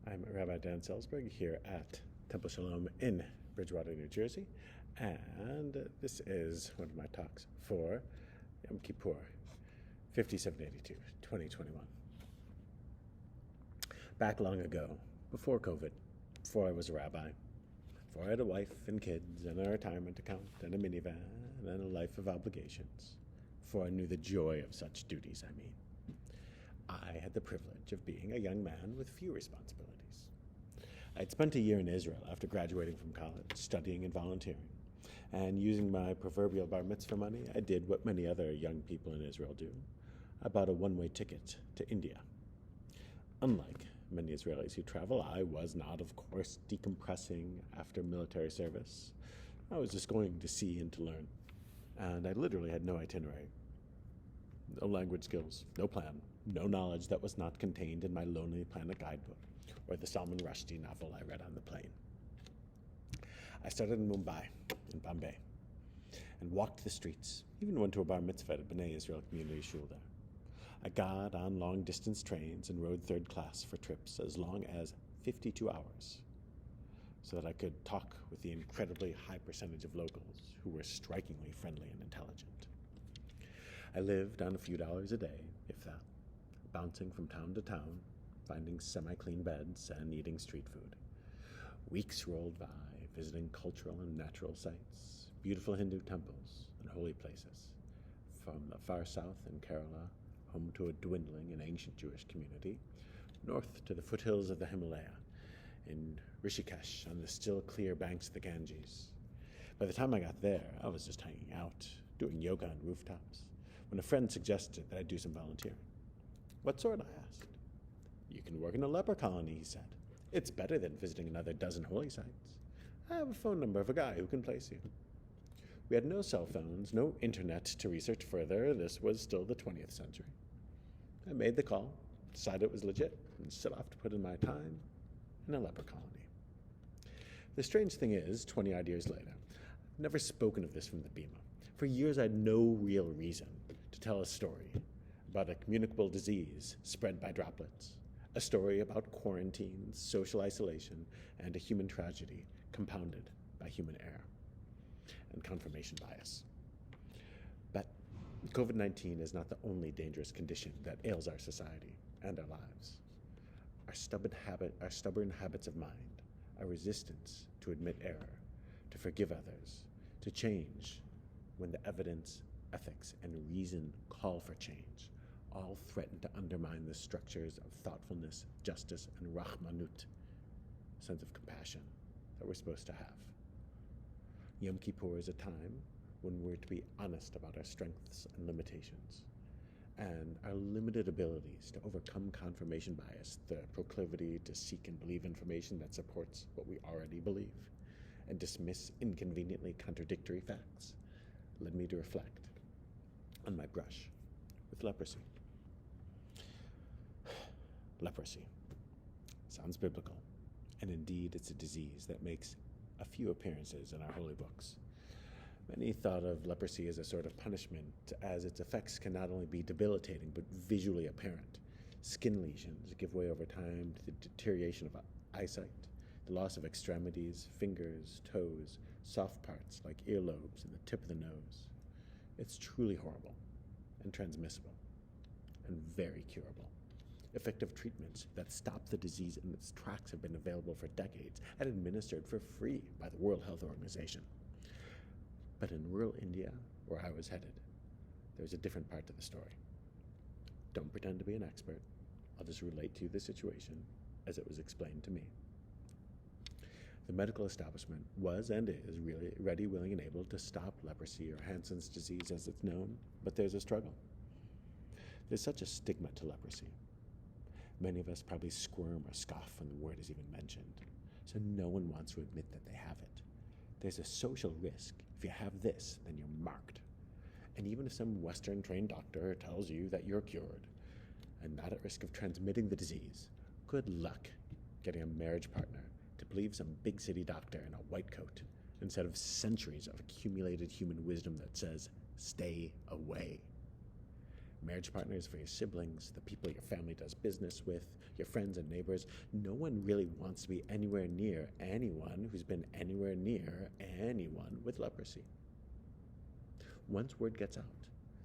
I'm Rabbi Dan Selsberg here at Temple Shalom in Bridgewater, New Jersey, and this is one of my talks for Yom Kippur, 5782, 2021. Back long ago, before COVID, before I was a rabbi, before I had a wife and kids and a retirement account and a minivan and a life of obligations, before I knew the joy of such duties, I had the privilege of being a young man with few responsibilities. I'd spent a year in Israel after graduating from college, studying and volunteering. And using my proverbial bar mitzvah money, I did what many other young people in Israel do. I bought a one-way ticket to India. Unlike many Israelis who travel, I was not, of course, decompressing after military service. I was just going to see and to learn. And I literally had no itinerary. No language skills, no plan, no knowledge that was not contained in my Lonely Planet guidebook or the Salman Rushdie novel I read on the plane. I started in Mumbai, in Bombay, and walked the streets, even went to a bar mitzvah at B'nai Israel Community Shul there. I got on long-distance trains and rode third class for trips as long as 52 hours, so that I could talk with the incredibly high percentage of locals who were strikingly friendly and intelligent. I lived on a few dollars a day, if that, bouncing from town to town, finding semi-clean beds and eating street food. Weeks rolled by, visiting cultural and natural sites, beautiful Hindu temples and holy places. From the far south in Kerala, home to a dwindling and ancient Jewish community, north to the foothills of the Himalaya, in Rishikesh on the still clear banks of the Ganges. By the time I got there, I was just hanging out, doing yoga on rooftops, when a friend suggested that I do some volunteering. What sort, I asked. You can work in a leper colony, he said. It's better than visiting another dozen holy sites. I have a phone number of a guy who can place you. We had no cell phones, no internet to research further. This was still the 20th century. I made the call, decided it was legit, and set off to put in my time in a leper colony. The strange thing is, 20-odd years later, I've never spoken of this from the Bima. For years, I had no real reason to tell a story about a communicable disease spread by droplets, a story about quarantines, social isolation, and a human tragedy compounded by human error and confirmation bias. But COVID-19 is not the only dangerous condition that ails our society and our lives. Our stubborn habits of mind, our resistance to admit error, to forgive others, to change when the evidence, ethics, and reason call for change, all threaten to undermine the structures of thoughtfulness, justice, and rahmanut, sense of compassion, that we're supposed to have. Yom Kippur is a time when we're to be honest about our strengths and limitations, and our limited abilities to overcome confirmation bias, the proclivity to seek and believe information that supports what we already believe, and dismiss inconveniently contradictory facts, led me to reflect on my brush with leprosy. Leprosy sounds biblical, and indeed it's a disease that makes a few appearances in our holy books. Many thought of leprosy as a sort of punishment, as its effects can not only be debilitating but visually apparent. Skin lesions give way over time to the deterioration of eyesight, the loss of extremities, fingers, toes, soft parts like earlobes and the tip of the nose. It's truly horrible and transmissible and very curable. Effective treatments that stop the disease in its tracks have been available for decades and administered for free by the World Health Organization. But in rural India, where I was headed, there's a different part to the story. Don't pretend to be an expert. I'll just relate to you the situation as it was explained to me. The medical establishment was and is really ready, willing, and able to stop leprosy, or Hansen's disease as it's known, but there's a struggle. There's such a stigma to leprosy. Many of us probably squirm or scoff when the word is even mentioned, so no one wants to admit that they have it. There's a social risk. If you have this, then you're marked. And even if some Western-trained doctor tells you that you're cured and not at risk of transmitting the disease, good luck getting a marriage partner to believe some big city doctor in a white coat instead of centuries of accumulated human wisdom that says, stay away. Marriage partners for your siblings, the people your family does business with, your friends and neighbors. No one really wants to be anywhere near anyone who's been anywhere near anyone with leprosy. Once word gets out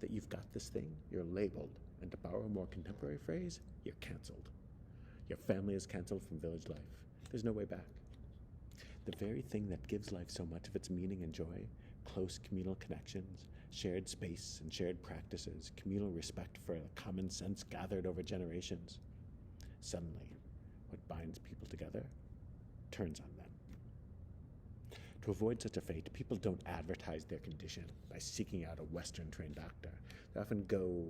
that you've got this thing, you're labeled, and to borrow a more contemporary phrase, you're canceled. Your family is canceled from village life. There's no way back. The very thing that gives life so much of its meaning and joy, close communal connections, shared space and shared practices, communal respect for common sense gathered over generations. Suddenly, what binds people together turns on them. To avoid such a fate, people don't advertise their condition by seeking out a Western-trained doctor. They often go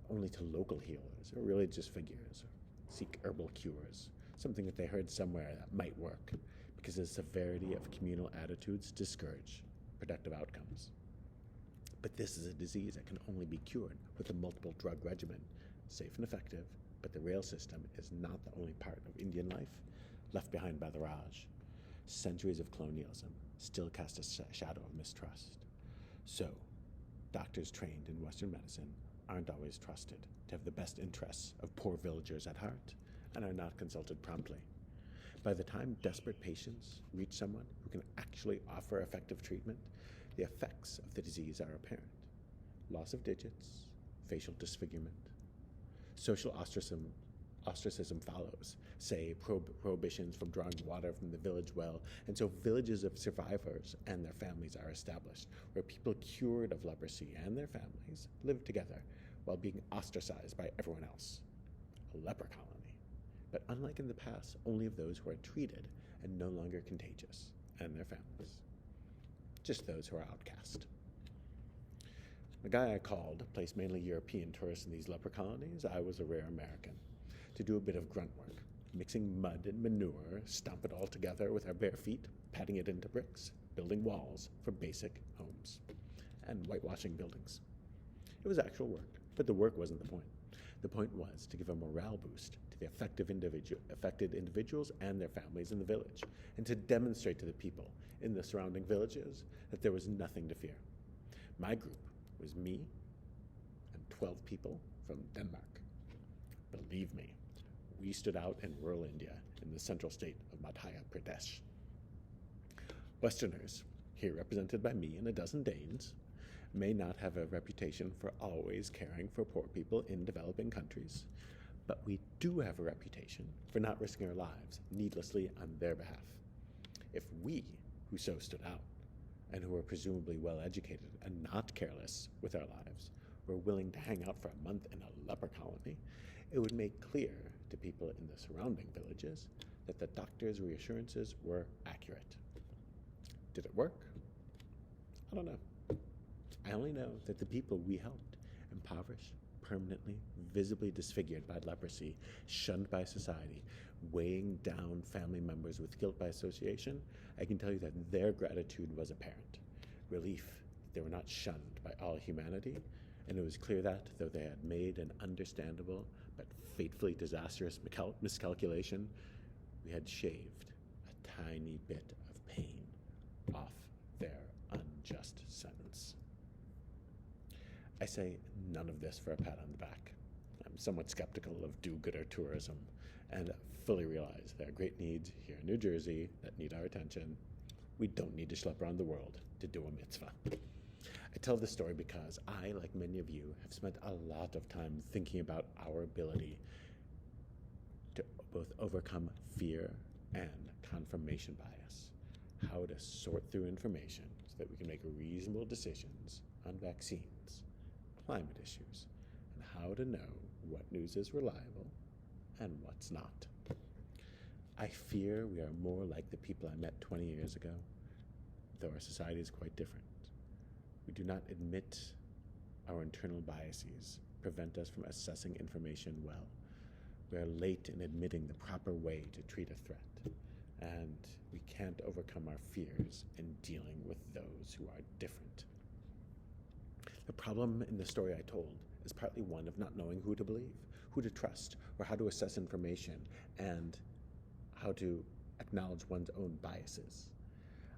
only to local healers or religious figures, or seek herbal cures, something that they heard somewhere that might work, because the severity of communal attitudes discourage productive outcomes. But this is a disease that can only be cured with a multiple drug regimen, safe and effective, but the rail system is not the only part of Indian life left behind by the Raj. Centuries of colonialism still cast a shadow of mistrust. So, doctors trained in Western medicine aren't always trusted to have the best interests of poor villagers at heart and are not consulted promptly. By the time desperate patients reach someone who can actually offer effective treatment, the effects of the disease are apparent. Loss of digits, facial disfigurement. Social ostracism follows, say prohibitions from drawing water from the village well, and so villages of survivors and their families are established, where people cured of leprosy and their families live together while being ostracized by everyone else. A leper colony, but unlike in the past, only of those who are treated and no longer contagious, and their families. Just those who are outcast. The guy I called placed mainly European tourists in these leper colonies. I was a rare American, to do a bit of grunt work, mixing mud and manure, stomp it all together with our bare feet, patting it into bricks, building walls for basic homes, and whitewashing buildings. It was actual work, but the work wasn't the point. The point was to give a morale boost to the affected individuals and their families in the village, and to demonstrate to the people in the surrounding villages that there was nothing to fear. My group was me and 12 people from Denmark. Believe me, we stood out in rural India in the central state of Madhya Pradesh. Westerners, here represented by me and a dozen Danes, may not have a reputation for always caring for poor people in developing countries, but we do have a reputation for not risking our lives needlessly on their behalf. If we, who so stood out, and who were presumably well-educated and not careless with our lives, were willing to hang out for a month in a leper colony, it would make clear to people in the surrounding villages that the doctor's reassurances were accurate. Did it work? I don't know. I only know that the people we helped, impoverished, permanently, visibly disfigured by leprosy, shunned by society, weighing down family members with guilt by association, I can tell you that their gratitude was apparent. Relief that they were not shunned by all humanity, and it was clear that, though they had made an understandable but fatefully disastrous miscalculation, we had shaved a tiny bit of pain off their unjust sentence. I say none of this for a pat on the back. I'm somewhat skeptical of do-gooder tourism and fully realize there are great needs here in New Jersey that need our attention. We don't need to schlep around the world to do a mitzvah. I tell this story because I, like many of you, have spent a lot of time thinking about our ability to both overcome fear and confirmation bias, how to sort through information so that we can make reasonable decisions on vaccines, climate issues, and how to know what news is reliable and what's not. I fear we are more like the people I met 20 years ago, though our society is quite different. We do not admit our internal biases prevent us from assessing information well. We are late in admitting the proper way to treat a threat, and we can't overcome our fears in dealing with those who are different. The problem in the story I told is partly one of not knowing who to believe, who to trust, or how to assess information, and how to acknowledge one's own biases.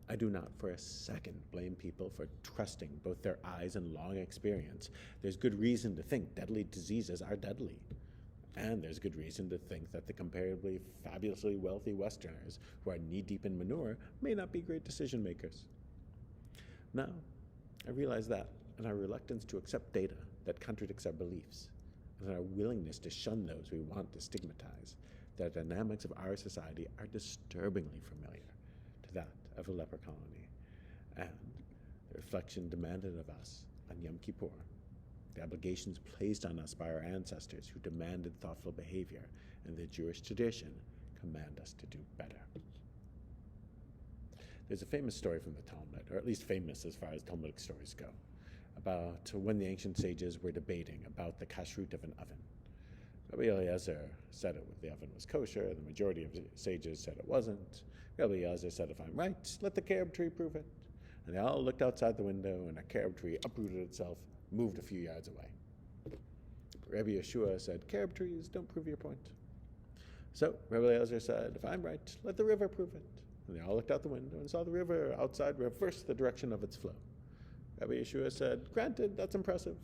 I do not for a second blame people for trusting both their eyes and long experience. There's good reason to think deadly diseases are deadly. And there's good reason to think that the comparatively fabulously wealthy Westerners who are knee-deep in manure may not be great decision makers. Now, I realize that, and our reluctance to accept data that contradicts our beliefs, and our willingness to shun those we want to stigmatize, the dynamics of our society are disturbingly familiar to that of a leper colony, and the reflection demanded of us on Yom Kippur, the obligations placed on us by our ancestors who demanded thoughtful behavior, and the Jewish tradition command us to do better. There's a famous story from the Talmud, or at least famous as far as Talmudic stories go, about when the ancient sages were debating about the kashrut of an oven. Rabbi Eliezer said the oven was kosher, the majority of the sages said it wasn't. Rabbi Eliezer said, if I'm right, let the carob tree prove it. And they all looked outside the window, and a carob tree uprooted itself, moved a few yards away. Rabbi Yeshua said, carob trees don't prove your point. So Rabbi Eliezer said, if I'm right, let the river prove it. And they all looked out the window and saw the river outside reverse the direction of its flow. Rabbi Yeshua said, granted, that's impressive,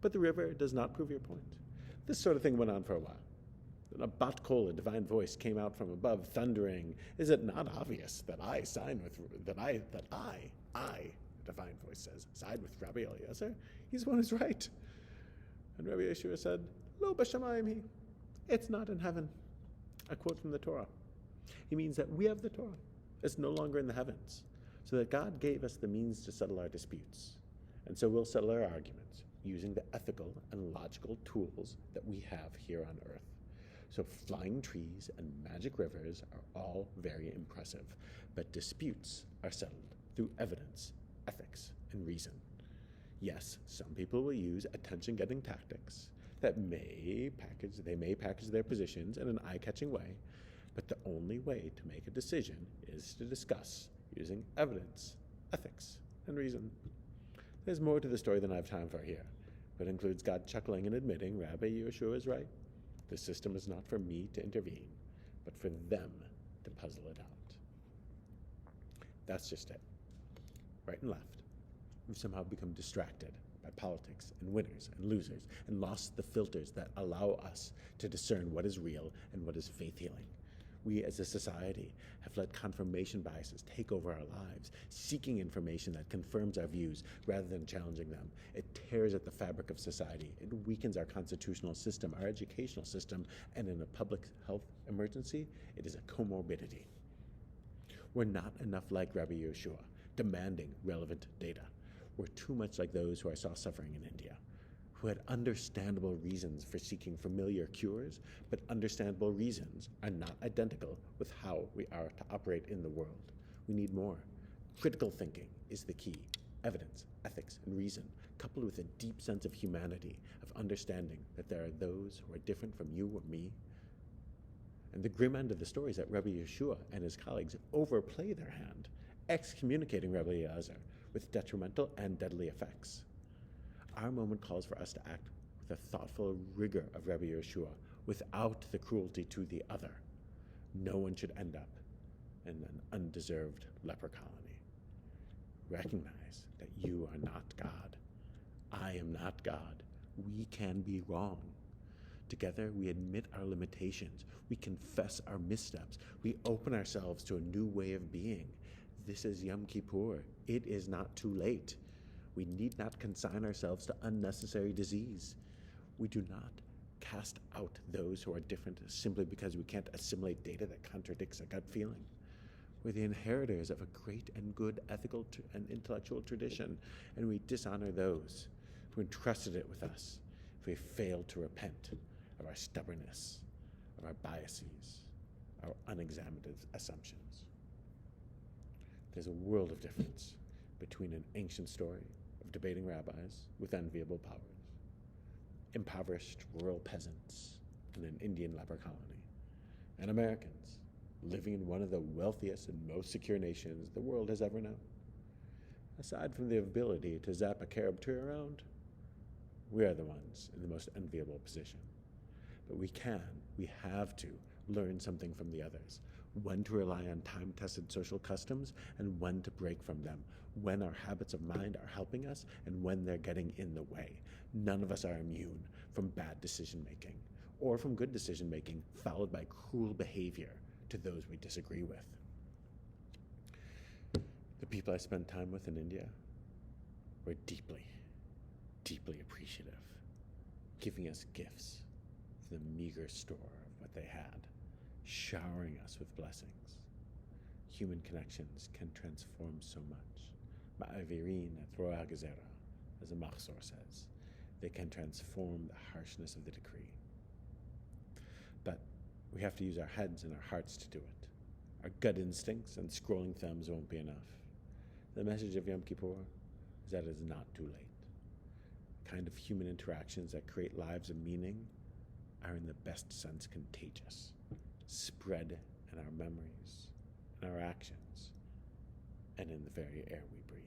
but the river does not prove your point. This sort of thing went on for a while. Then a bat kol, a divine voice, came out from above, thundering, is it not obvious that I, divine voice says, side with Rabbi Eliezer? He's one who's right. And Rabbi Yeshua said, Lo b'shamayim hi. It's not in heaven. A quote from the Torah. He means that we have the Torah. It's no longer in the heavens. So that God gave us the means to settle our disputes. And so we'll settle our arguments using the ethical and logical tools that we have here on earth. So flying trees and magic rivers are all very impressive, but disputes are settled through evidence, ethics, and reason. Yes, some people will use attention-getting tactics that may package their positions in an eye-catching way, but the only way to make a decision is to discuss using evidence, ethics, and reason. There's more to the story than I have time for here, but it includes God chuckling and admitting Rabbi Yeshua is right. The system is not for me to intervene, but for them to puzzle it out. That's just it. Right and left. We've somehow become distracted by politics and winners and losers and lost the filters that allow us to discern what is real and what is faith healing. We as a society have let confirmation biases take over our lives, seeking information that confirms our views rather than challenging them. It tears at the fabric of society. It weakens our constitutional system, our educational system, and in a public health emergency, it is a comorbidity. We're not enough like Rabbi Yeshua, demanding relevant data. We're too much like those who I saw suffering in India, who had understandable reasons for seeking familiar cures, but understandable reasons are not identical with how we are to operate in the world. We need more. Critical thinking is the key. Evidence, ethics, and reason, coupled with a deep sense of humanity, of understanding that there are those who are different from you or me. And the grim end of the story is that Rabbi Yeshua and his colleagues overplay their hand, excommunicating Rabbi Eliezer with detrimental and deadly effects. Our moment calls for us to act with the thoughtful rigor of Rabbi Yeshua, without the cruelty to the other. No one should end up in an undeserved leper colony. Recognize that you are not God. I am not God. We can be wrong. Together, we admit our limitations. We confess our missteps. We open ourselves to a new way of being. This is Yom Kippur. It is not too late. We need not consign ourselves to unnecessary disease. We do not cast out those who are different simply because we can't assimilate data that contradicts a gut feeling. We're the inheritors of a great and good ethical and intellectual tradition, and we dishonor those who entrusted it with us if we fail to repent of our stubbornness, of our biases, our unexamined assumptions. There's a world of difference between an ancient story of debating rabbis with enviable powers, impoverished rural peasants in an Indian leper colony, and Americans living in one of the wealthiest and most secure nations the world has ever known. Aside from the ability to zap a carob tree around, we are the ones in the most enviable position. But we have to learn something from the others. when to rely on time-tested social customs and when to break from them, when our habits of mind are helping us and when they're getting in the way. None of us are immune from bad decision-making or from good decision-making followed by cruel behavior to those we disagree with. The people I spent time with in India were deeply, deeply appreciative, giving us gifts from the meager store of what they had, showering us with blessings. Human connections can transform so much. Ma'avirin et roa gezerah, as the Mahzor says. They can transform the harshness of the decree. But we have to use our heads and our hearts to do it. Our gut instincts and scrolling thumbs won't be enough. The message of Yom Kippur is that it is not too late. The kind of human interactions that create lives of meaning are in the best sense contagious, spread in our memories, in our actions, and in the very air we breathe.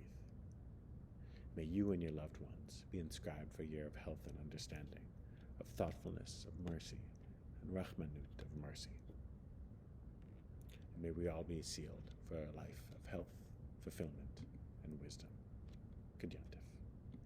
May you and your loved ones be inscribed for a year of health and understanding, of thoughtfulness, of mercy, and Rahmanut of mercy. And may we all be sealed for a life of health, fulfillment, and wisdom. Good night.